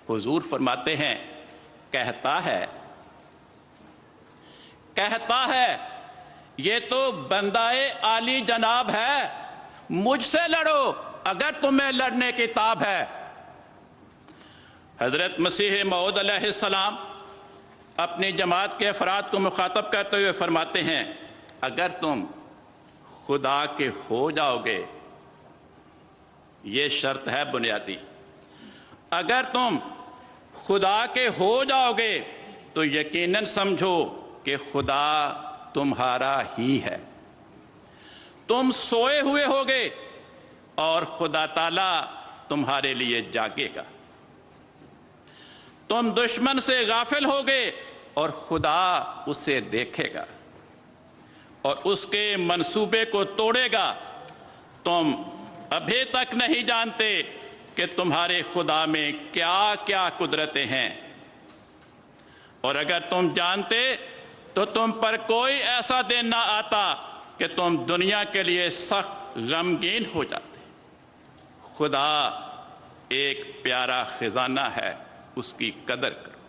حضور فرماتے ہیں کہتا ہے یہ تو بندہ عالی جناب ہے، مجھ سے لڑو اگر تمہیں لڑنے کی تاب ہے۔ حضرت مسیح موعود علیہ السلام اپنی جماعت کے افراد کو مخاطب کرتے ہوئے فرماتے ہیں اگر تم خدا کے ہو جاؤ گے، یہ شرط ہے بنیادی، اگر تم خدا کے ہو جاؤ گے تو یقیناً سمجھو کہ خدا تمہارا ہی ہے۔ تم سوئے ہوئے ہوگے اور خدا تعالیٰ تمہارے لیے جاگے گا۔ تم دشمن سے غافل ہوگے اور خدا اسے دیکھے گا اور اس کے منصوبے کو توڑے گا۔ تم ابھی تک نہیں جانتے کہ تمہارے خدا میں کیا کیا قدرتیں ہیں، اور اگر تم جانتے تو تم پر کوئی ایسا دن نہ آتا کہ تم دنیا کے لیے سخت غمگین ہو جاتے۔ خدا ایک پیارا خزانہ ہے، اس کی قدر کرو۔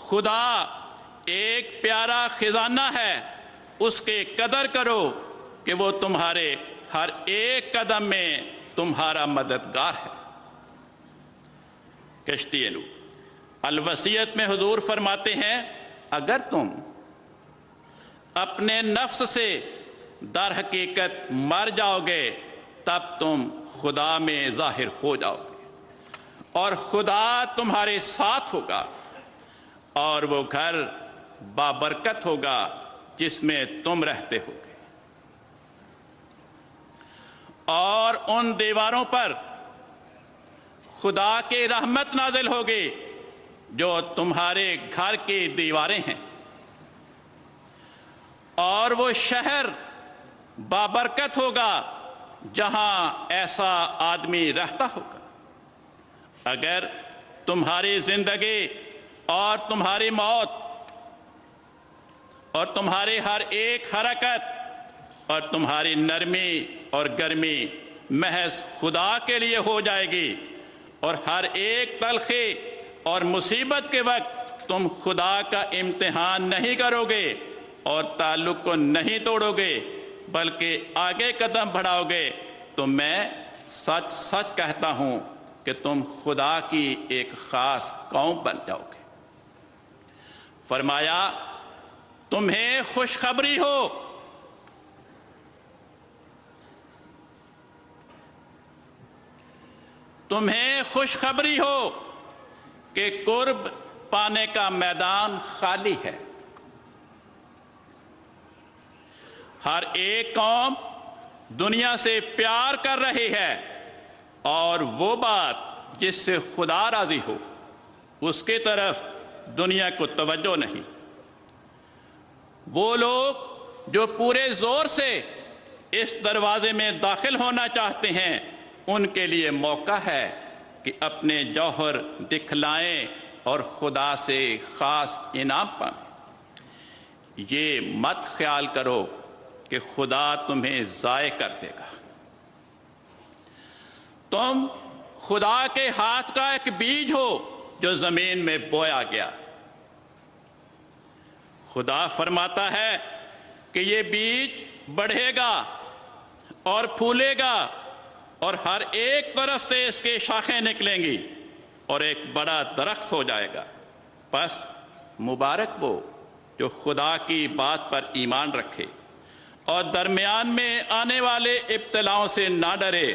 خدا ایک پیارا خزانہ ہے، اس کی قدر کرو کہ وہ تمہارے ہر ایک قدم میں تمہارا مددگار ہے۔ کشتی نوح الوصیت میں حضور فرماتے ہیں اگر تم اپنے نفس سے در حقیقت مر جاؤ گے تب تم خدا میں ظاہر ہو جاؤ گے اور خدا تمہارے ساتھ ہوگا، اور وہ گھر بابرکت ہوگا جس میں تم رہتے ہوگے، اور ان دیواروں پر خدا کی رحمت نازل ہوگی جو تمہارے گھر کی دیواریں ہیں، اور وہ شہر بابرکت ہوگا جہاں ایسا آدمی رہتا ہوگا۔ اگر تمہاری زندگی اور تمہاری موت اور تمہاری ہر ایک حرکت اور تمہاری نرمی اور گرمی محض خدا کے لیے ہو جائے گی، اور ہر ایک تلخی اور مصیبت کے وقت تم خدا کا امتحان نہیں کرو گے اور تعلق کو نہیں توڑو گے بلکہ آگے قدم بڑھاؤ گے، تو میں سچ سچ کہتا ہوں کہ تم خدا کی ایک خاص قوم بن جاؤ گے۔ فرمایا تمہیں خوشخبری ہو، تمہیں خوشخبری ہو کہ قرب پانے کا میدان خالی ہے۔ ہر ایک قوم دنیا سے پیار کر رہی ہے، اور وہ بات جس سے خدا راضی ہو اس کی طرف دنیا کو توجہ نہیں۔ وہ لوگ جو پورے زور سے اس دروازے میں داخل ہونا چاہتے ہیں ان کے لیے موقع ہے کہ اپنے جوہر دکھلائیں اور خدا سے خاص انعام پائیں۔ یہ مت خیال کرو کہ خدا تمہیں ضائع کر دے گا۔ تم خدا کے ہاتھ کا ایک بیج ہو جو زمین میں بویا گیا۔ خدا فرماتا ہے کہ یہ بیج بڑھے گا اور پھولے گا اور ہر ایک طرف سے اس کی شاخیں نکلیں گی اور ایک بڑا درخت ہو جائے گا۔ پس مبارک وہ جو خدا کی بات پر ایمان رکھے اور درمیان میں آنے والے ابتلاؤں سے نہ ڈرے،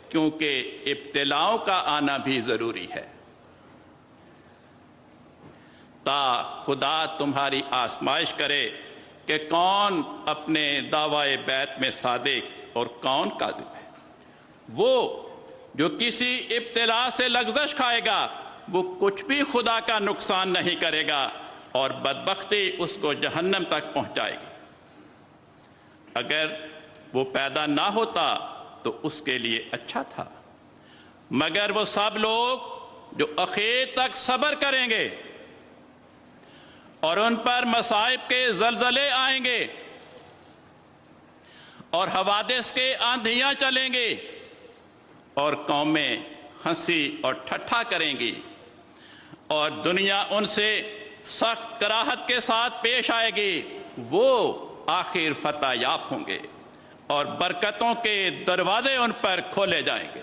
کیونکہ ابتلاؤں کا آنا بھی ضروری ہے تا خدا تمہاری آزمائش کرے کہ کون اپنے دعوی بیعت میں صادق اور کون کاذب ہے۔ وہ جو کسی ابتلا سے لغزش کھائے گا وہ کچھ بھی خدا کا نقصان نہیں کرے گا، اور بدبختی اس کو جہنم تک پہنچائے گی۔ اگر وہ پیدا نہ ہوتا تو اس کے لیے اچھا تھا، مگر وہ سب لوگ جو آخر تک صبر کریں گے اور ان پر مصائب کے زلزلے آئیں گے اور حوادث کے آندھیاں چلیں گے اور قومیں ہنسی اور ٹھٹھا کریں گی اور دنیا ان سے سخت کراہت کے ساتھ پیش آئے گی، وہ آخر فتح یاب ہوں گے اور برکتوں کے دروازے ان پر کھولے جائیں گے۔